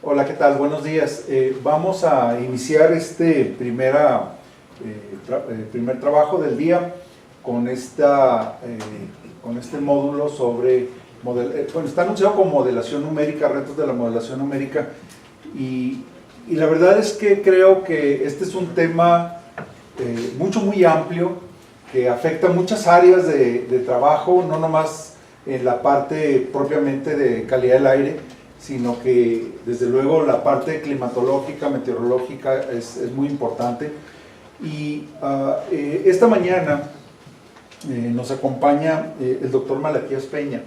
Hola, ¿qué tal? Buenos días. Vamos a iniciar este primer trabajo del día con, con este módulo sobre, bueno, está anunciado como modelación numérica, retos de la modelación numérica, y la verdad es que creo que este es un tema muy amplio, que afecta muchas áreas de trabajo, no nomás en la parte propiamente de calidad del aire, sino que desde luego la parte climatológica, meteorológica es muy importante. Y esta mañana nos acompaña el doctor Malaquías Peña.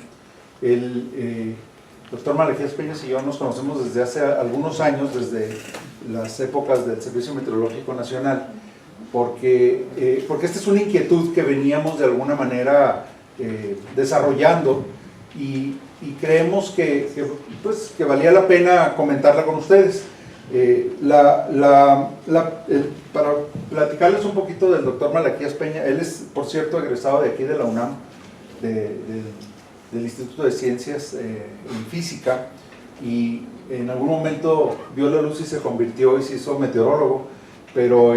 El doctor Malaquías Peña y yo nos conocemos desde hace algunos años, desde las épocas del Servicio Meteorológico Nacional, porque esta es una inquietud que veníamos de alguna manera desarrollando y creemos que valía la pena comentarla con ustedes. Para platicarles un poquito del doctor Malaquías Peña, él es, por cierto, egresado de aquí de la UNAM, del Instituto de Ciencias en Física, y en algún momento vio la luz y se convirtió y se hizo meteorólogo, pero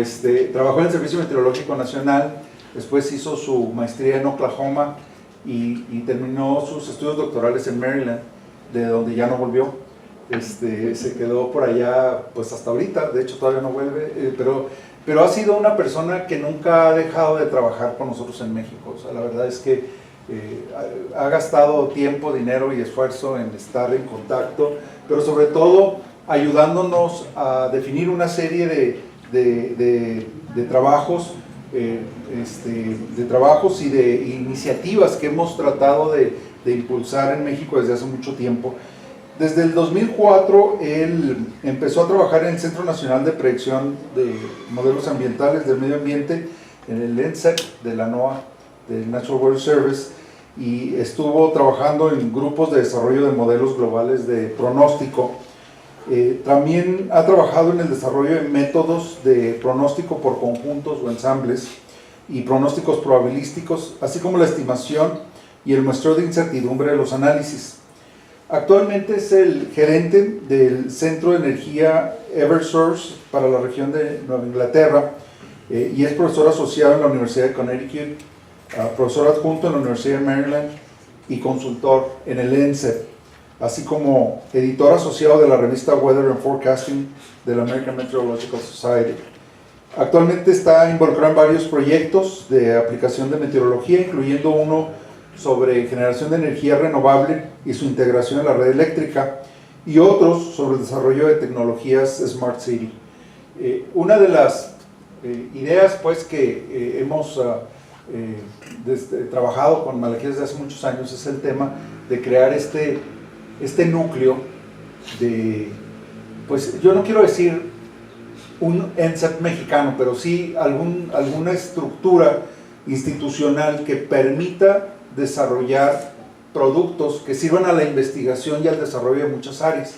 trabajó en el Servicio Meteorológico Nacional, después hizo su maestría en Oklahoma y terminó sus estudios doctorales en Maryland, de donde ya no volvió. Se quedó por allá pues hasta ahorita, de hecho todavía no vuelve, pero ha sido una persona que nunca ha dejado de trabajar con nosotros en México. O sea, la verdad es que ha gastado tiempo, dinero y esfuerzo en estar en contacto, pero sobre todo ayudándonos a definir una serie de trabajos, y de iniciativas que hemos tratado de impulsar en México desde hace mucho tiempo. Desde el 2004 él empezó a trabajar en el Centro Nacional de Predicción de Modelos Ambientales del Medio Ambiente, en el NCEP de la NOAA, del Natural Weather Service, y estuvo trabajando en grupos de desarrollo de modelos globales de pronóstico. También ha trabajado en el desarrollo de métodos de pronóstico por conjuntos o ensambles y pronósticos probabilísticos, así como la estimación y el muestreo de incertidumbre de los análisis. Actualmente es el gerente del Centro de Energía Eversource para la región de Nueva Inglaterra, y es profesor asociado en la Universidad de Connecticut, profesor adjunto en la Universidad de Maryland y consultor en el NCEP, así como editor asociado de la revista Weather and Forecasting de la American Meteorological Society. Actualmente está involucrado en varios proyectos de aplicación de meteorología, incluyendo uno sobre generación de energía renovable y su integración en la red eléctrica, y otros sobre el desarrollo de tecnologías Smart City. Una de las ideas pues, que hemos trabajado con Malaquías desde hace muchos años es el tema de crear este núcleo de, pues yo no quiero decir un NCEP mexicano, pero sí alguna estructura institucional que permita desarrollar productos que sirvan a la investigación y al desarrollo de muchas áreas.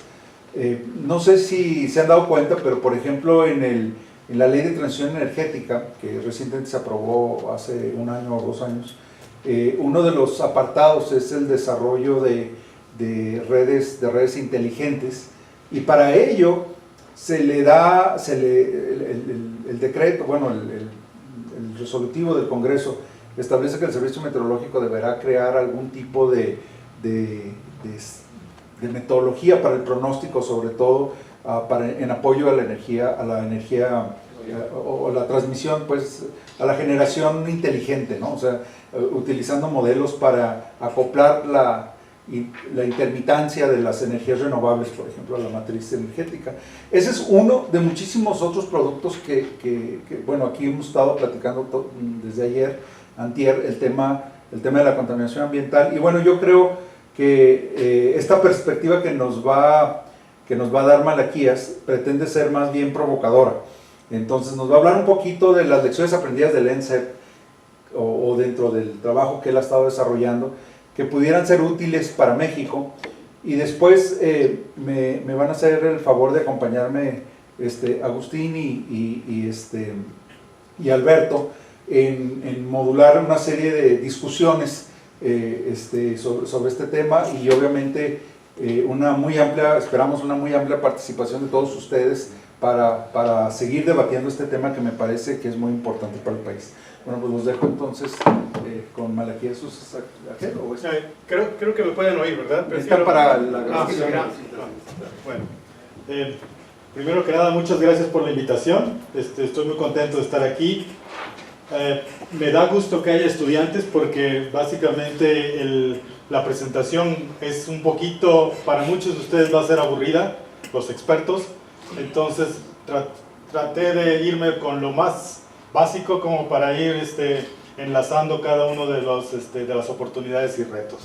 No sé si se han dado cuenta, pero por ejemplo en la Ley de Transición Energética, que recientemente se aprobó hace un año o 2 años, uno de los apartados es el desarrollo de redes inteligentes, y para ello el decreto, bueno, el resolutivo del Congreso establece que el Servicio Meteorológico deberá crear algún tipo de metodología para el pronóstico, sobre todo en apoyo a la energía o la transmisión, pues a la generación inteligente, ¿no? O sea, utilizando modelos para acoplar la intermitancia de las energías renovables, por ejemplo, a la matriz energética. Ese es uno de muchísimos otros productos que bueno, aquí hemos estado platicando desde ayer, antier, el tema de la contaminación ambiental, y bueno, yo creo que esta perspectiva que nos va a dar Malaquías pretende ser más bien provocadora. Entonces nos va a hablar un poquito de las lecciones aprendidas del NCEP o dentro del trabajo que él ha estado desarrollando, que pudieran ser útiles para México, y después me van a hacer el favor de acompañarme Agustín y Alberto en modular una serie de discusiones sobre este tema, y obviamente esperamos una muy amplia participación de todos ustedes para seguir debatiendo este tema que me parece que es muy importante para el país. Bueno, pues los dejo entonces con Malaquías Ajero. Creo que me pueden oír, ¿verdad? Está para la grabación. Bueno, primero que nada, muchas gracias por la invitación. Estoy muy contento de estar aquí. Me da gusto que haya estudiantes porque básicamente la presentación es un poquito, para muchos de ustedes va a ser aburrida, los expertos. Entonces traté de irme con lo más básico como para ir enlazando cada uno de las oportunidades y retos.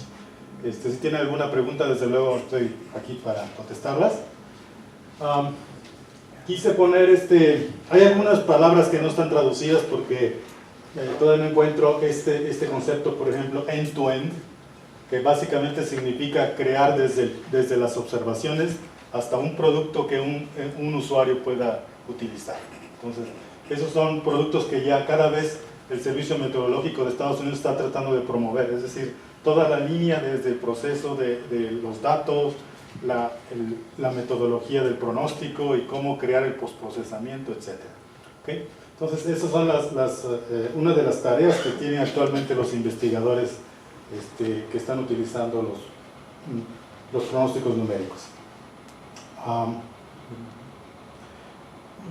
Si tienen alguna pregunta, desde luego estoy aquí para contestarlas. Quise poner hay algunas palabras que no están traducidas porque todavía no encuentro este concepto, por ejemplo, end-to-end, que básicamente significa crear desde las observaciones hasta un producto que un usuario pueda utilizar. Entonces, esos son productos que ya cada vez el Servicio Meteorológico de Estados Unidos está tratando de promover, es decir, toda la línea desde el proceso de los datos, la metodología del pronóstico y cómo crear el postprocesamiento, etc. ¿Okay? Entonces, esas son una de las tareas que tienen actualmente los investigadores que están utilizando los pronósticos numéricos.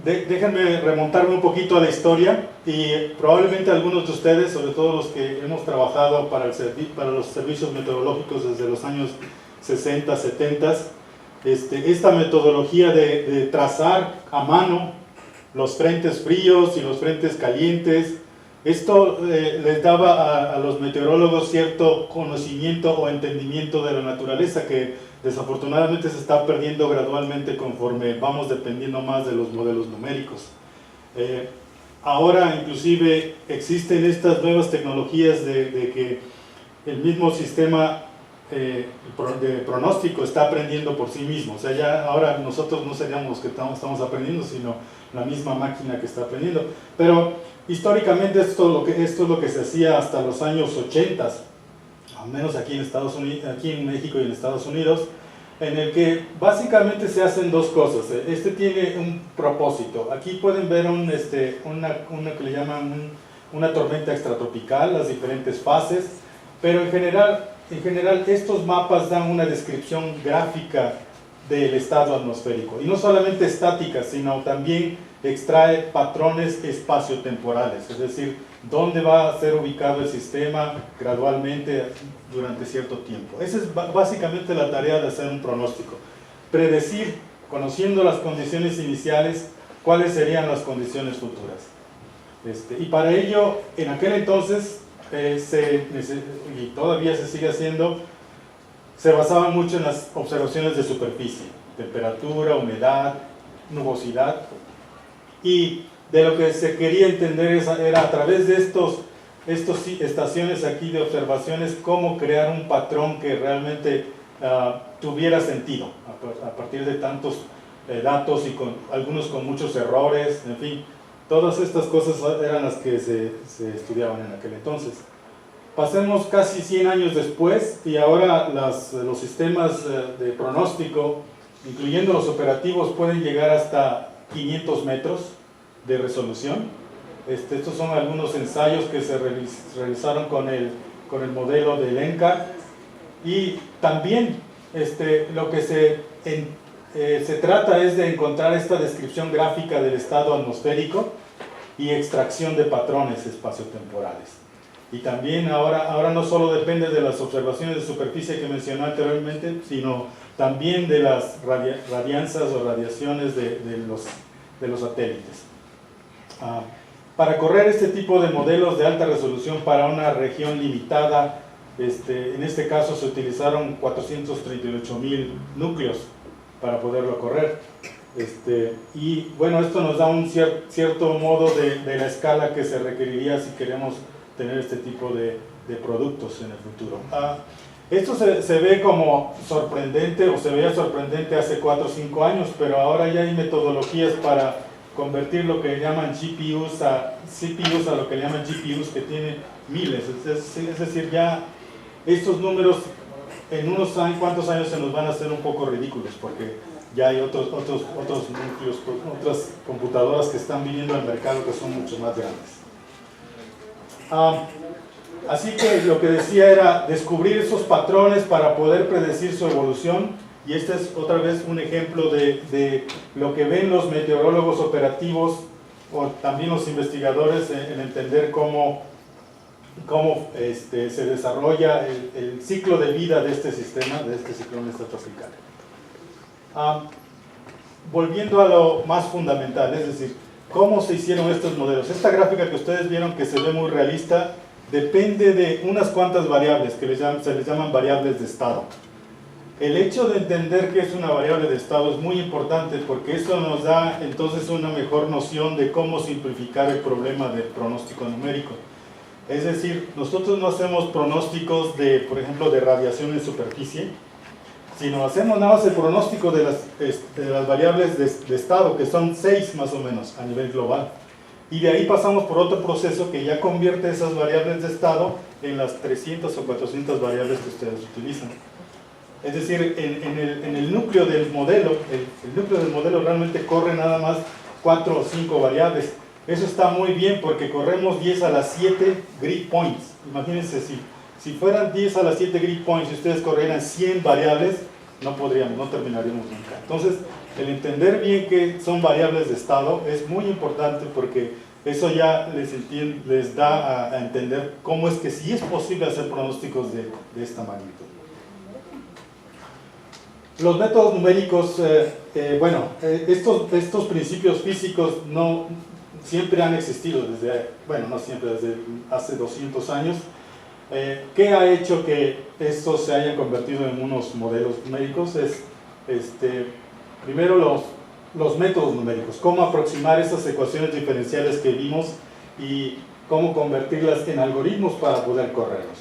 Déjenme remontarme un poquito a la historia y probablemente algunos de ustedes, sobre todo los que hemos trabajado para los servicios meteorológicos desde los años 60, 70, esta metodología de trazar a mano los frentes fríos y los frentes calientes, esto les daba a los meteorólogos cierto conocimiento o entendimiento de la naturaleza que desafortunadamente se está perdiendo gradualmente conforme vamos dependiendo más de los modelos numéricos. Ahora inclusive existen estas nuevas tecnologías de que el mismo sistema de pronóstico está aprendiendo por sí mismo. O sea, ya ahora nosotros no seríamos los que estamos aprendiendo, sino la misma máquina que está aprendiendo. Pero históricamente esto es lo que se hacía hasta los años 80, al menos aquí en México y en Estados Unidos, en el que básicamente se hacen dos cosas. Tiene un propósito. Aquí pueden ver una que le llaman una tormenta extratropical, las diferentes fases, pero en general estos mapas dan una descripción gráfica del estado atmosférico, y no solamente estática, sino también extrae patrones espaciotemporales, es decir, dónde va a ser ubicado el sistema gradualmente durante cierto tiempo. Esa es básicamente la tarea de hacer un pronóstico, predecir, conociendo las condiciones iniciales, cuáles serían las condiciones futuras. Y para ello, en aquel entonces, y todavía se sigue haciendo, se basaba mucho en las observaciones de superficie, temperatura, humedad, nubosidad, y de lo que se quería entender era a través de estas estaciones aquí de observaciones, cómo crear un patrón que realmente tuviera sentido a partir de tantos datos y algunos con muchos errores, en fin, todas estas cosas eran las que se estudiaban en aquel entonces. Pasemos casi 100 años después y ahora los sistemas de pronóstico, incluyendo los operativos, pueden llegar hasta 500 metros de resolución. Estos son algunos ensayos que se realizaron con el modelo del ENCAD, y también lo que se trata es de encontrar esta descripción gráfica del estado atmosférico y extracción de patrones espaciotemporales. Y también ahora no solo depende de las observaciones de superficie que mencioné anteriormente, sino también de las radianzas o radiaciones de los satélites. Para correr este tipo de modelos de alta resolución para una región limitada, en este caso se utilizaron 438,000 núcleos para poderlo correr. Y bueno, esto nos da un cierto modo de la escala que se requeriría si queremos tener este tipo de productos en el futuro. Esto se ve como sorprendente, o se veía sorprendente hace 4 o 5 años, pero ahora ya hay metodologías para convertir lo que llaman GPUs a lo que llaman GPUs, que tienen miles. Es decir, ya estos números en unos años, cuantos años se nos van a hacer un poco ridículos, porque ya hay otros núcleos, otras computadoras que están viniendo al mercado que son mucho más grandes. Así que lo que decía era descubrir esos patrones para poder predecir su evolución, y este es otra vez un ejemplo de lo que ven los meteorólogos operativos o también los investigadores en entender cómo se desarrolla el ciclo de vida de este sistema, de este ciclón extratropical. Volviendo a lo más fundamental, es decir, ¿cómo se hicieron estos modelos? Esta gráfica que ustedes vieron, que se ve muy realista, depende de unas cuantas variables que se les llaman variables de estado. El hecho de entender que es una variable de estado es muy importante, porque eso nos da entonces una mejor noción de cómo simplificar el problema del pronóstico numérico. Es decir, nosotros no hacemos pronósticos por ejemplo, de radiación en superficie, sino hacemos nada más el pronóstico de las variables de estado, que son 6 más o menos a nivel global. Y de ahí pasamos por otro proceso que ya convierte esas variables de estado en las 300 o 400 variables que ustedes utilizan. Es decir, en el núcleo del modelo, el núcleo del modelo realmente corre nada más 4 o 5 variables. Eso está muy bien porque corremos 10 a las 7 grid points. Imagínense, si fueran 10 a las 7 grid points y ustedes corrieran 100 variables, no terminaríamos nunca. Entonces, el entender bien que son variables de estado es muy importante, porque eso ya les da a entender cómo es que sí es posible hacer pronósticos de esta magnitud. Los métodos numéricos, estos principios físicos no siempre han existido desde hace 200 años. ¿Qué ha hecho que estos se hayan convertido en unos modelos numéricos? Primero los métodos numéricos, cómo aproximar esas ecuaciones diferenciales que vimos y cómo convertirlas en algoritmos para poder correrlos.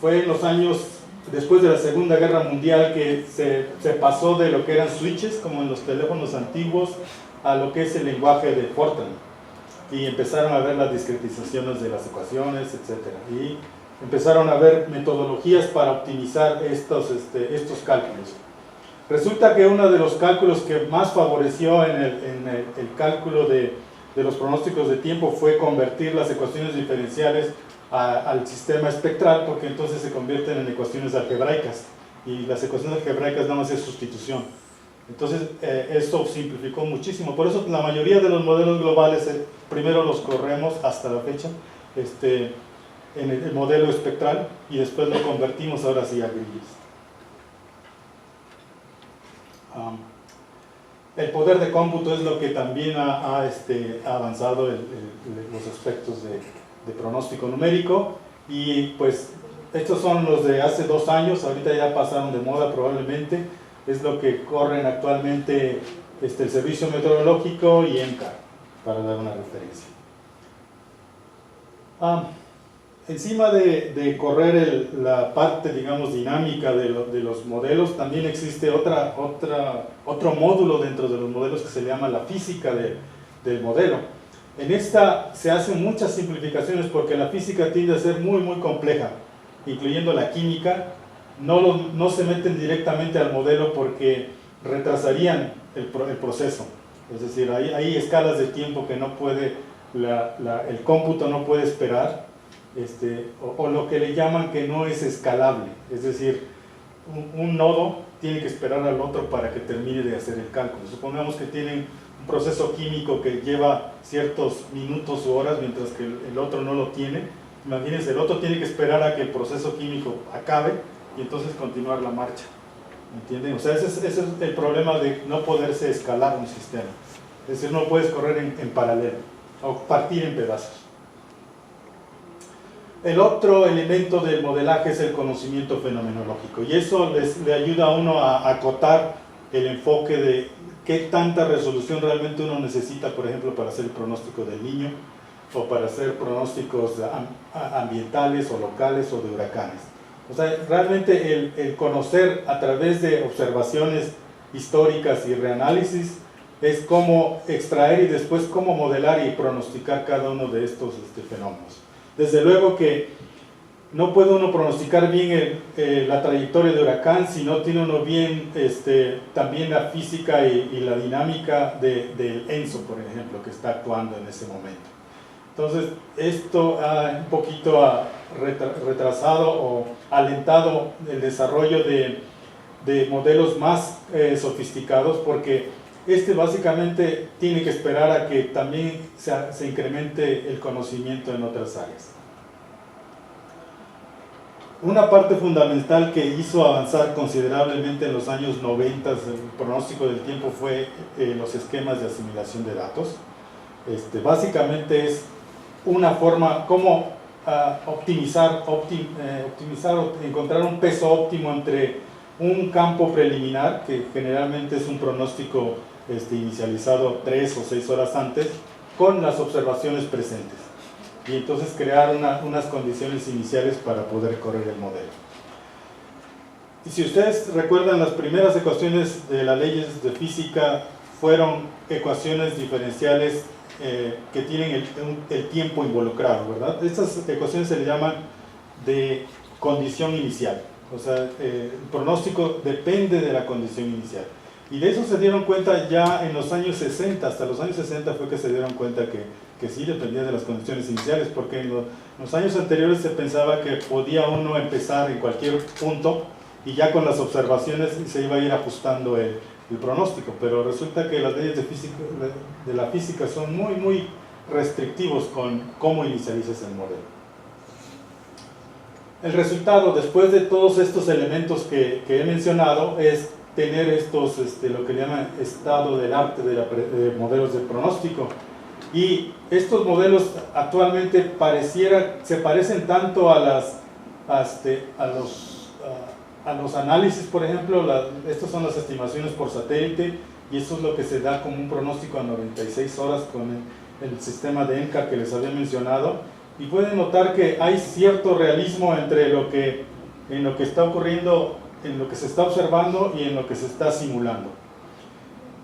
Fue en los años después de la Segunda Guerra Mundial que se pasó de lo que eran switches, como en los teléfonos antiguos, a lo que es el lenguaje de Fortran, y empezaron a ver las discretizaciones de las ecuaciones, etc. Y empezaron a ver metodologías para optimizar estos cálculos. Resulta que uno de los cálculos que más favoreció en el cálculo de los pronósticos de tiempo fue convertir las ecuaciones diferenciales al sistema espectral, porque entonces se convierten en ecuaciones algebraicas, y las ecuaciones algebraicas nada más es sustitución. Entonces esto simplificó muchísimo. Por eso la mayoría de los modelos globales primero los corremos hasta la fecha en el modelo espectral, y después lo convertimos ahora sí a grillos. El poder de cómputo es lo que también ha avanzado los aspectos de pronóstico numérico, y pues estos son los de hace 2 años, ahorita ya pasaron de moda probablemente. Es lo que corren actualmente el Servicio Meteorológico y ENCAR, para dar una referencia. Encima de correr la parte, digamos, dinámica de los modelos, también existe otro módulo dentro de los modelos que se llama la física del modelo. En esta se hacen muchas simplificaciones porque la física tiende a ser muy, muy compleja, incluyendo la química. No se meten directamente al modelo porque retrasarían el proceso. Es decir, hay escalas de tiempo que no puede, el cómputo no puede esperar, o lo que le llaman que no es escalable. Es decir, un nodo tiene que esperar al otro para que termine de hacer el cálculo. Supongamos que tienen un proceso químico que lleva ciertos minutos u horas, mientras que el otro no lo tiene. Imagínense, el otro tiene que esperar a que el proceso químico acabe y entonces continuar la marcha. ¿Entienden? O sea, ese es el problema de no poderse escalar un sistema. Es decir, no puedes correr en paralelo o partir en pedazos. El otro elemento del modelaje es el conocimiento fenomenológico, y eso le ayuda a uno a acotar el enfoque de qué tanta resolución realmente uno necesita, por ejemplo, para hacer el pronóstico del Niño, o para hacer pronósticos ambientales o locales o de huracanes. O sea, realmente el conocer a través de observaciones históricas y reanálisis es cómo extraer y después cómo modelar y pronosticar cada uno de estos fenómenos. Desde luego que no puede uno pronosticar bien la trayectoria de huracán si no tiene uno bien también la física y la dinámica del ENSO, por ejemplo, que está actuando en ese momento. Entonces, esto ha un poquito retrasado o alentado el desarrollo de modelos más sofisticados, porque básicamente tiene que esperar a que también se incremente el conocimiento en otras áreas. Una parte fundamental que hizo avanzar considerablemente en los años 90 el pronóstico del tiempo fue los esquemas de asimilación de datos. Básicamente es una forma como optimizar o encontrar un peso óptimo entre un campo preliminar, que generalmente es un pronóstico inicializado 3 o 6 horas antes, con las observaciones presentes. Y entonces crear unas condiciones iniciales para poder correr el modelo. Y si ustedes recuerdan, las primeras ecuaciones de las leyes de física fueron ecuaciones diferenciales que tienen el tiempo involucrado, ¿verdad? Estas ecuaciones se le llaman de condición inicial. O sea, el pronóstico depende de la condición inicial. Y de eso se dieron cuenta ya en los años 60, hasta los años 60 fue que se dieron cuenta que sí dependía de las condiciones iniciales, porque en los años anteriores se pensaba que podía uno empezar en cualquier punto y ya con las observaciones se iba a ir ajustando el pronóstico, pero resulta que las leyes de la física son muy, muy restrictivos con cómo inicializas el modelo. El resultado, después de todos estos elementos que he mencionado, es tener lo que llaman estado del arte de modelos de pronóstico. Y estos modelos actualmente se parecen tanto a los análisis, por ejemplo, estas son las estimaciones por satélite, y eso es lo que se da como un pronóstico a 96 horas con el sistema de ENCA que les había mencionado. Y pueden notar que hay cierto realismo entre en lo que está ocurriendo, en lo que se está observando y en lo que se está simulando.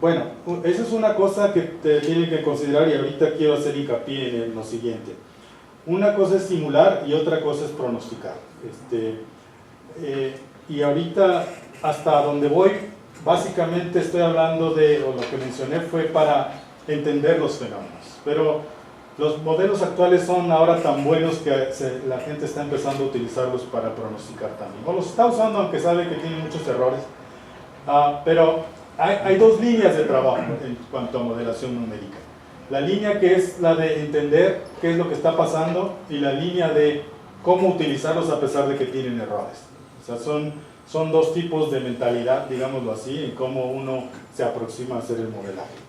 Bueno, esa es una cosa que te tienen que considerar, y ahorita quiero hacer hincapié en lo siguiente. Una cosa es simular y otra cosa es pronosticar. Y ahorita, hasta donde voy, básicamente estoy hablando o lo que mencioné fue para entender los fenómenos. Pero los modelos actuales son ahora tan buenos que la gente está empezando a utilizarlos para pronosticar también. O los está usando, aunque sabe que tienen muchos errores. Pero hay dos líneas de trabajo en cuanto a modelación numérica. La línea que es la de entender qué es lo que está pasando, y la línea de cómo utilizarlos a pesar de que tienen errores. O sea, son dos tipos de mentalidad, digámoslo así, en cómo uno se aproxima a hacer el modelaje.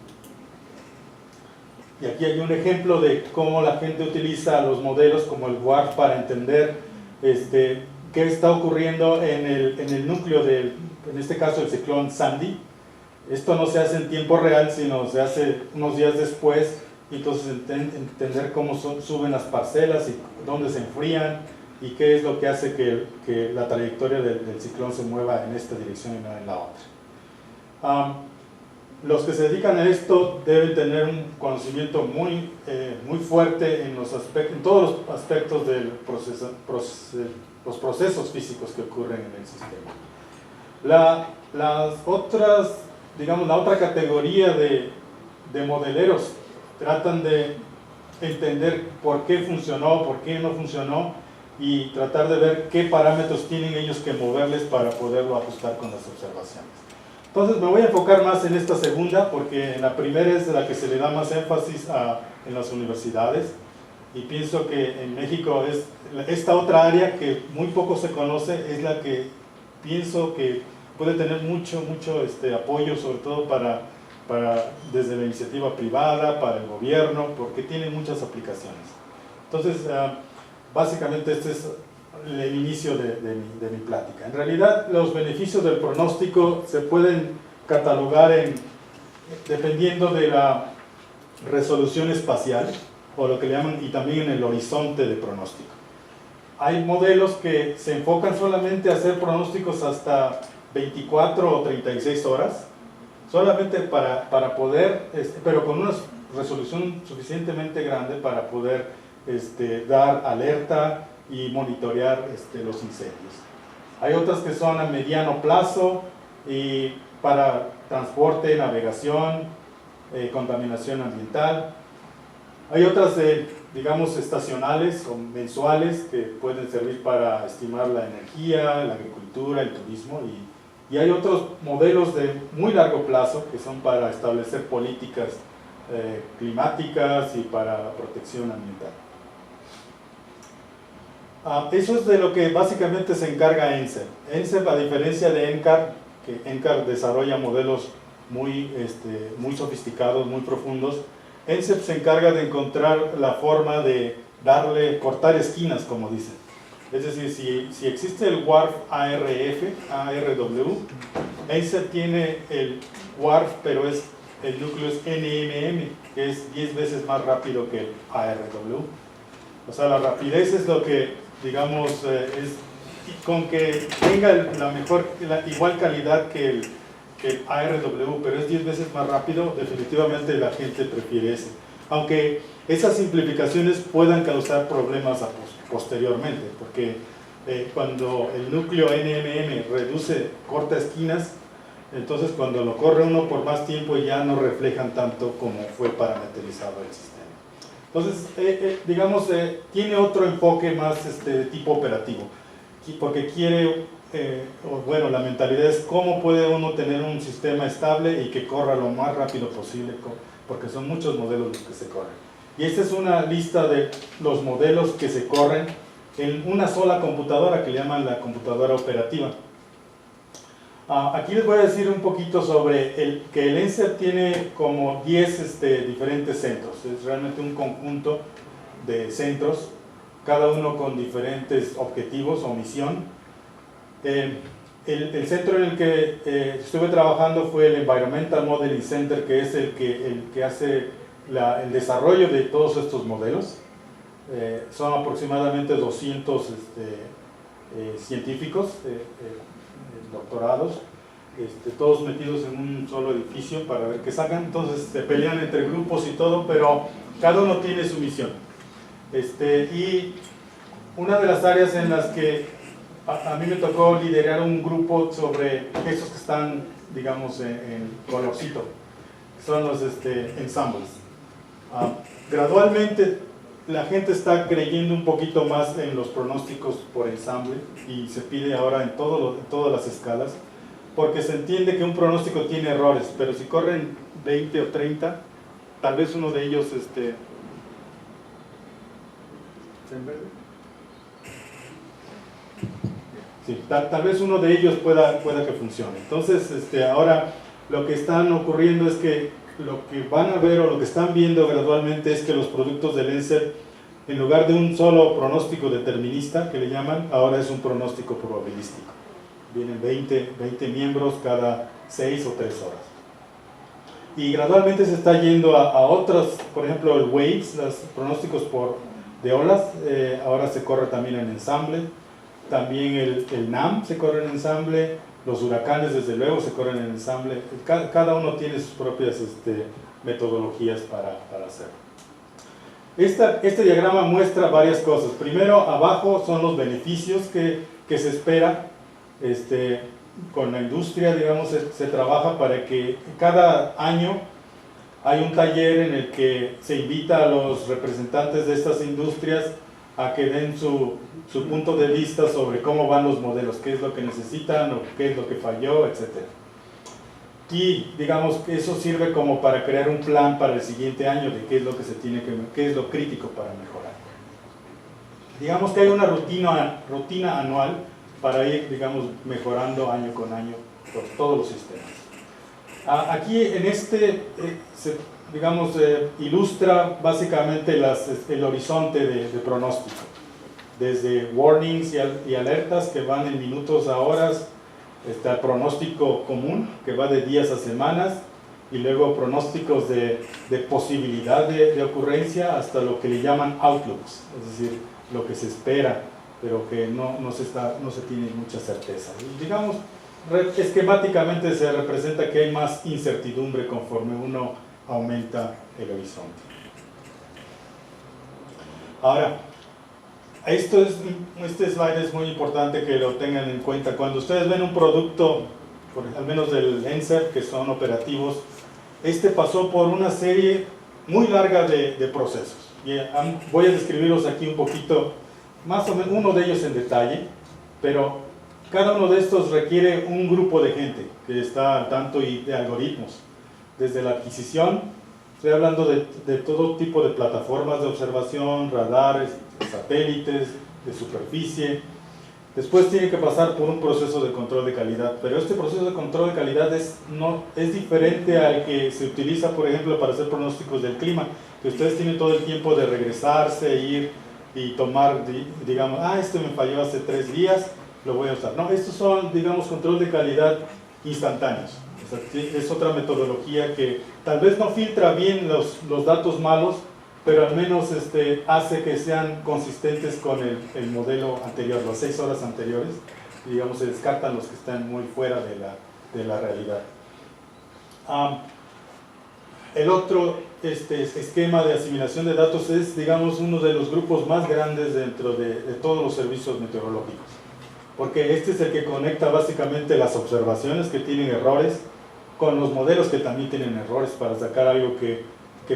Y aquí hay un ejemplo de cómo la gente utiliza los modelos como el WARF para entender qué está ocurriendo en el núcleo en este caso, el ciclón Sandy. Esto no se hace en tiempo real, sino se hace unos días después, y entonces entender cómo suben las parcelas y dónde se enfrían, y qué es lo que hace que la trayectoria del ciclón se mueva en esta dirección y no en la otra. Los que se dedican a esto deben tener un conocimiento muy fuerte en todos los aspectos de los procesos físicos que ocurren en el sistema. La otra categoría de modeleros tratan de entender por qué funcionó, por qué no funcionó, y tratar de ver qué parámetros tienen ellos que moverles para poderlo ajustar con las observaciones. Entonces me voy a enfocar más en esta segunda, porque en la primera es la que se le da más énfasis en las universidades, y pienso que en México esta otra área que muy poco se conoce es la que pienso que puede tener mucho apoyo, sobre todo desde la iniciativa privada, para el gobierno, porque tiene muchas aplicaciones. Entonces, básicamente este es el inicio de mi plática. En realidad, los beneficios del pronóstico se pueden catalogar dependiendo de la resolución espacial, o lo que le llaman, y también en el horizonte de pronóstico. Hay modelos que se enfocan solamente a hacer pronósticos hasta 24 o 36 horas, solamente para poder, pero con una resolución suficientemente grande para poder dar alerta y monitorear los incendios. Hay otras que son a mediano plazo y para transporte, navegación, contaminación ambiental. Hay otras, digamos, estacionales o mensuales que pueden servir para estimar la energía, la agricultura, el turismo, y hay otros modelos de muy largo plazo que son para establecer políticas climáticas y para protección ambiental. Eso es de lo que básicamente se encarga ENCER. ENCER, a diferencia de ENCAR, que ENCAR desarrolla modelos muy sofisticados, muy profundos, ENCER se encarga de encontrar la forma de cortar esquinas, como dicen. Es decir, si existe el WARF ARW, ENCER tiene el WARF, pero el núcleo es NMM, que es 10 veces más rápido que el ARW. O sea, la rapidez es lo que, digamos, con que tenga la igual calidad que el ARW, pero es 10 veces más rápido, definitivamente la gente prefiere ese. Aunque esas simplificaciones puedan causar problemas posteriormente, porque cuando el núcleo NMM corta esquinas, entonces cuando lo corre uno por más tiempo ya no reflejan tanto como fue parametrizado el sistema. Entonces, digamos, tiene otro enfoque más tipo operativo, porque bueno, la mentalidad es cómo puede uno tener un sistema estable y que corra lo más rápido posible, porque son muchos modelos los que se corren. Y esta es una lista de los modelos que se corren en una sola computadora, que le llaman la computadora operativa. Aquí les voy a decir un poquito sobre que el ENCER tiene como 10 diferentes centros. Es realmente un conjunto de centros, cada uno con diferentes objetivos o misión. El centro en el que estuve trabajando fue el Environmental Modeling Center, que es el que hace el desarrollo de todos estos modelos. Son aproximadamente 200 científicos, doctorados, todos metidos en un solo edificio para ver qué sacan. Entonces se pelean entre grupos y todo, pero cada uno tiene su misión. Y una de las áreas en las que a mí me tocó liderar un grupo sobre esos que están, digamos, en colorcito, son los ensambles. Gradualmente la gente está creyendo un poquito más en los pronósticos por ensamble y se pide ahora en todas las escalas, porque se entiende que un pronóstico tiene errores, pero si corren 20 o 30, tal vez uno de ellos sí, tal vez uno de ellos pueda que funcione. Entonces, ahora lo que están ocurriendo es que lo que van a ver o lo que están viendo gradualmente es que los productos del ENCER, en lugar de un solo pronóstico determinista, que le llaman, ahora es un pronóstico probabilístico. Vienen 20 miembros cada 6 o 3 horas. Y gradualmente se está yendo a otros, por ejemplo el WAVES, los pronósticos de olas, ahora se corre también en ensamble. También el NAM se corre en ensamble, los huracanes desde luego se corren en ensamble. Cada uno tiene sus propias metodologías para hacerlo. Este diagrama muestra varias cosas. Primero, abajo son los beneficios que se espera. Con la industria, digamos, se trabaja para que cada año hay un taller en el que se invita a los representantes de estas industrias a que den su punto de vista sobre cómo van los modelos, qué es lo que necesitan o qué es lo que falló, etc. Y digamos que eso sirve como para crear un plan para el siguiente año de qué es lo que qué es lo crítico para mejorar. Digamos que hay una rutina anual para ir, digamos, mejorando año con año por todos los sistemas. Aquí en digamos, ilustra básicamente el horizonte de pronóstico, desde warnings y alertas que van en minutos a horas, el pronóstico común que va de días a semanas, y luego pronósticos de posibilidad de ocurrencia hasta lo que le llaman outlooks, es decir, lo que se espera, pero que no se tiene mucha certeza. Y digamos, esquemáticamente se representa que hay más incertidumbre conforme uno aumenta el horizonte. Ahora, Este slide es muy importante que lo tengan en cuenta. Cuando ustedes ven un producto, al menos del ENSER, que son operativos, este pasó por una serie muy larga de procesos. Y voy a describirlos aquí un poquito, más o menos uno de ellos en detalle, pero cada uno de estos requiere un grupo de gente que está al tanto y de algoritmos. Desde la adquisición, estoy hablando de todo tipo de plataformas de observación, radares, satélites, de superficie. Después tiene que pasar por un proceso de control de calidad, pero este proceso de control de calidad es diferente al que se utiliza, por ejemplo, para hacer pronósticos del clima, que ustedes tienen todo el tiempo de regresarse, ir y tomar, digamos, esto me falló hace 3 días, lo voy a usar. No, estos son, digamos, control de calidad instantáneos. O sea, es otra metodología que tal vez no filtra bien los datos malos, pero al menos hace que sean consistentes con el modelo anterior, las 6 horas anteriores. Digamos, se descartan los que están muy fuera de la realidad. El otro esquema de asimilación de datos es, digamos, uno de los grupos más grandes dentro de todos los servicios meteorológicos, porque este es el que conecta básicamente las observaciones que tienen errores con los modelos que también tienen errores para sacar algo que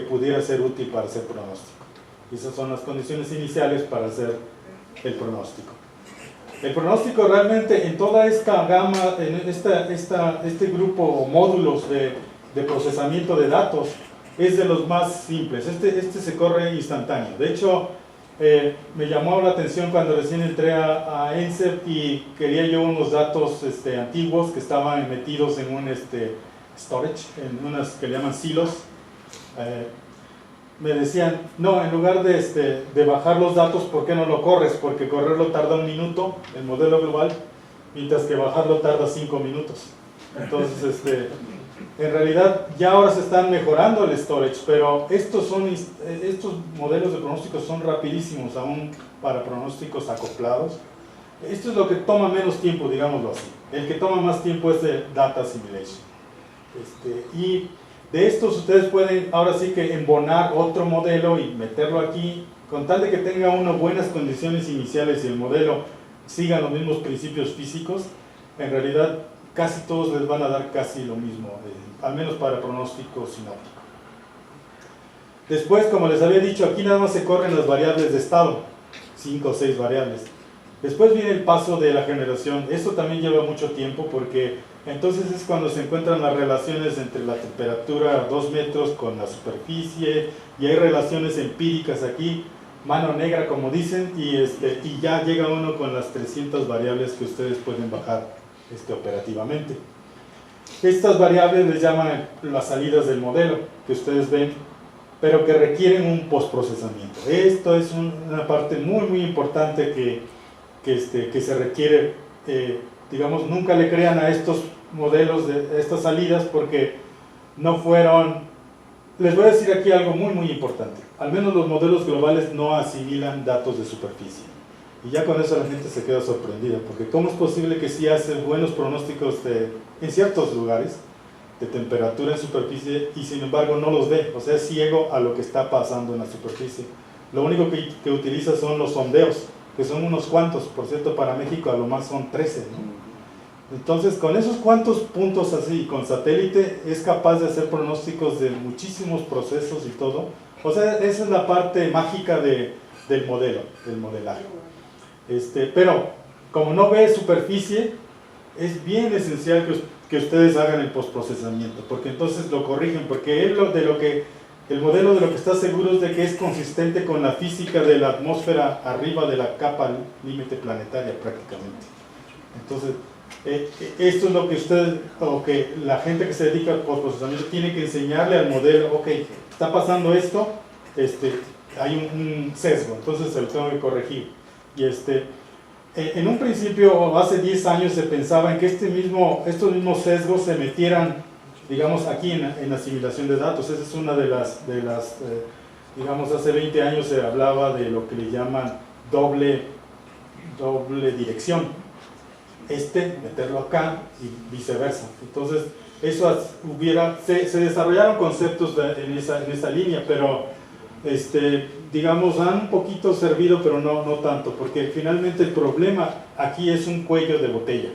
pudiera ser útil para hacer pronóstico. Y esas son las condiciones iniciales para hacer el pronóstico. El pronóstico realmente en toda esta gama, en este grupo o módulos de procesamiento de datos, es de los más simples. Este se corre instantáneo. De hecho, me llamó la atención cuando recién entré a ENSER y quería yo unos datos antiguos que estaban metidos en un storage, en unas que le llaman silos. Me decían, no, en lugar de bajar los datos, ¿por qué no lo corres? Porque correrlo tarda 1 minuto, el modelo global, mientras que bajarlo tarda 5 minutos. Entonces, en realidad ya ahora se están mejorando el storage, pero estos modelos de pronósticos son rapidísimos, aún para pronósticos acoplados. Esto es lo que toma menos tiempo, digámoslo así. El que toma más tiempo es el data assimilation. Y de estos ustedes pueden ahora sí que embonar otro modelo y meterlo aquí, con tal de que tenga uno buenas condiciones iniciales y el modelo siga los mismos principios físicos. En realidad casi todos les van a dar casi lo mismo, al menos para pronóstico sinóptico. Después, como les había dicho, aquí nada más se corren las variables de estado, 5 o 6 variables. Después viene el paso de la generación. Esto también lleva mucho tiempo porque entonces es cuando se encuentran las relaciones entre la temperatura a 2 metros con la superficie, y hay relaciones empíricas aquí, mano negra como dicen, y ya llega uno con las 300 variables que ustedes pueden bajar operativamente. Estas variables les llaman las salidas del modelo, que ustedes ven, pero que requieren un postprocesamiento. Esto es una parte muy muy importante que se requiere. Digamos, nunca le crean a estos modelos de estas salidas porque no fueron. Les voy a decir aquí algo muy muy importante. Al menos los modelos globales no asimilan datos de superficie. Y ya con eso la gente se queda sorprendida, porque ¿cómo es posible que sí hace buenos pronósticos en ciertos lugares de temperatura en superficie y sin embargo no los ve? O sea, es ciego a lo que está pasando en la superficie. Lo único que utiliza son los sondeos, que son unos cuantos. Por cierto, para México a lo más son 13, ¿no? Entonces, con esos cuantos puntos así, con satélite, es capaz de hacer pronósticos de muchísimos procesos y todo. O sea, esa es la parte mágica del modelo, del modelaje. Pero, como no ve superficie, es bien esencial que ustedes hagan el postprocesamiento, porque entonces lo corrigen, porque el modelo de lo que está seguro es de que es consistente con la física de la atmósfera arriba de la capa límite planetaria prácticamente. Entonces, esto es lo que que la gente que se dedica al postprocesamiento tiene que enseñarle al modelo. Ok, está pasando esto, hay un sesgo, entonces se lo tengo que corregir. Y en un principio, hace 10 años, se pensaba en que estos mismos sesgos se metieran, digamos, aquí en asimilación de datos. Esa es una de las digamos, hace 20 años se hablaba de lo que le llaman doble dirección. Meterlo acá y viceversa. Entonces, se desarrollaron conceptos en esa línea, pero digamos, han un poquito servido, pero no tanto, porque finalmente el problema aquí es un cuello de botella.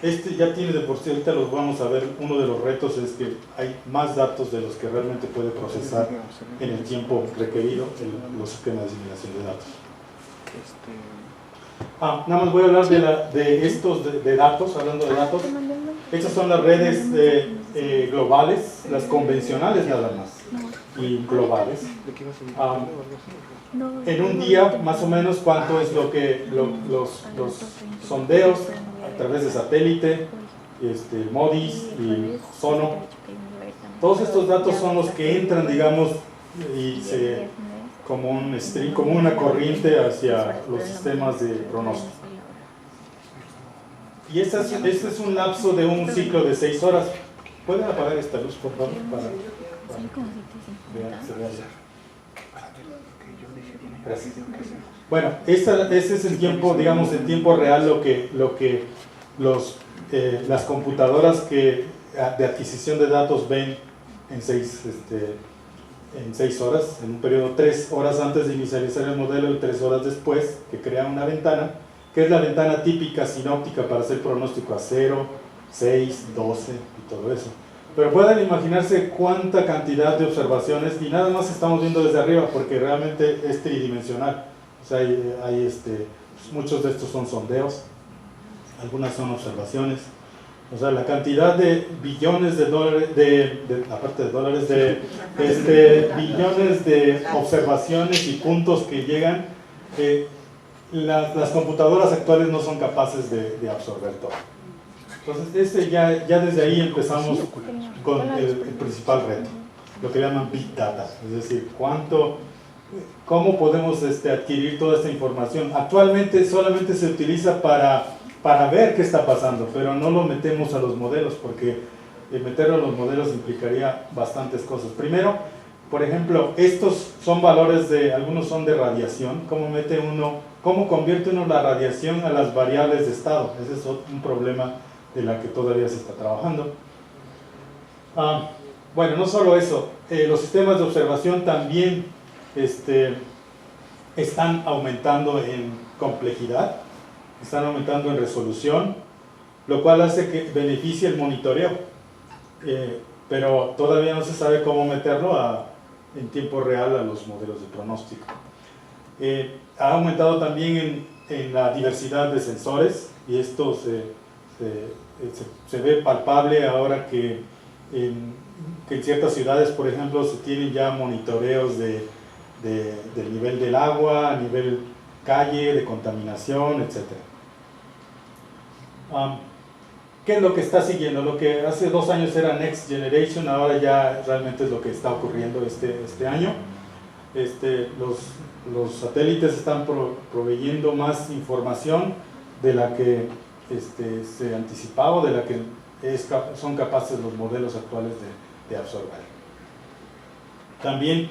Este ya tiene de por sí, ahorita los vamos a ver, uno de los retos es que hay más datos de los que realmente puede procesar en el tiempo requerido los sistemas de asimilación de datos. Nada más voy a hablar de estos de datos, hablando de datos. Estas son las redes globales, las convencionales nada más, y globales. En un día, más o menos, ¿cuánto es lo que los sondeos a través de satélite, MODIS y SONO? Todos estos datos son los que entran, digamos, y como un stream, como una corriente hacia los sistemas de pronóstico. Y este es un lapso de un ciclo de 6 horas. ¿Pueden apagar esta luz, por favor? Gracias. Bueno, ese es el tiempo, digamos, en tiempo real lo que las computadoras de adquisición de datos ven en 6 horas, en un periodo 3 horas antes de inicializar el modelo y 3 horas después, que crea una ventana, que es la ventana típica sinóptica para hacer pronóstico a 0, 6, 12 y todo eso. Pero pueden imaginarse cuánta cantidad de observaciones, y nada más estamos viendo desde arriba porque realmente es tridimensional. O sea, muchos de estos son sondeos, algunas son observaciones. O sea, la cantidad de billones de dólares, aparte de dólares, billones de observaciones y puntos que llegan, las computadoras actuales no son capaces de absorber todo. Entonces, ya desde ahí empezamos con el principal reto, lo que llaman Big Data, es decir, cómo podemos adquirir toda esta información. Actualmente solamente se utiliza para ver qué está pasando, pero no lo metemos a los modelos, porque meterlo a los modelos implicaría bastantes cosas. Primero, por ejemplo, estos son valores algunos son de radiación. ¿Cómo convierte uno la radiación a las variables de estado? Ese es un problema de la que todavía se está trabajando. Bueno, no solo eso, los sistemas de observación también están aumentando en complejidad, están aumentando en resolución, lo cual hace que beneficie el monitoreo, pero todavía no se sabe cómo meterlo en tiempo real a los modelos de pronóstico. Ha aumentado también en la diversidad de sensores, y esto se ve palpable ahora que en ciertas ciudades, por ejemplo, se tienen ya monitoreos del nivel del agua, a nivel calle, de contaminación, etc. ¿Qué es lo que está siguiendo? Lo que hace 2 años era Next Generation, ahora ya realmente es lo que está ocurriendo este año. Los satélites están proveyendo más información de la que se anticipaba, de la que son capaces los modelos actuales de absorber. También,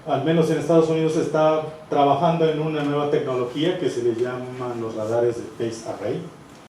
al menos en Estados Unidos, se está trabajando en una nueva tecnología que se le llaman los radares de Phased Array,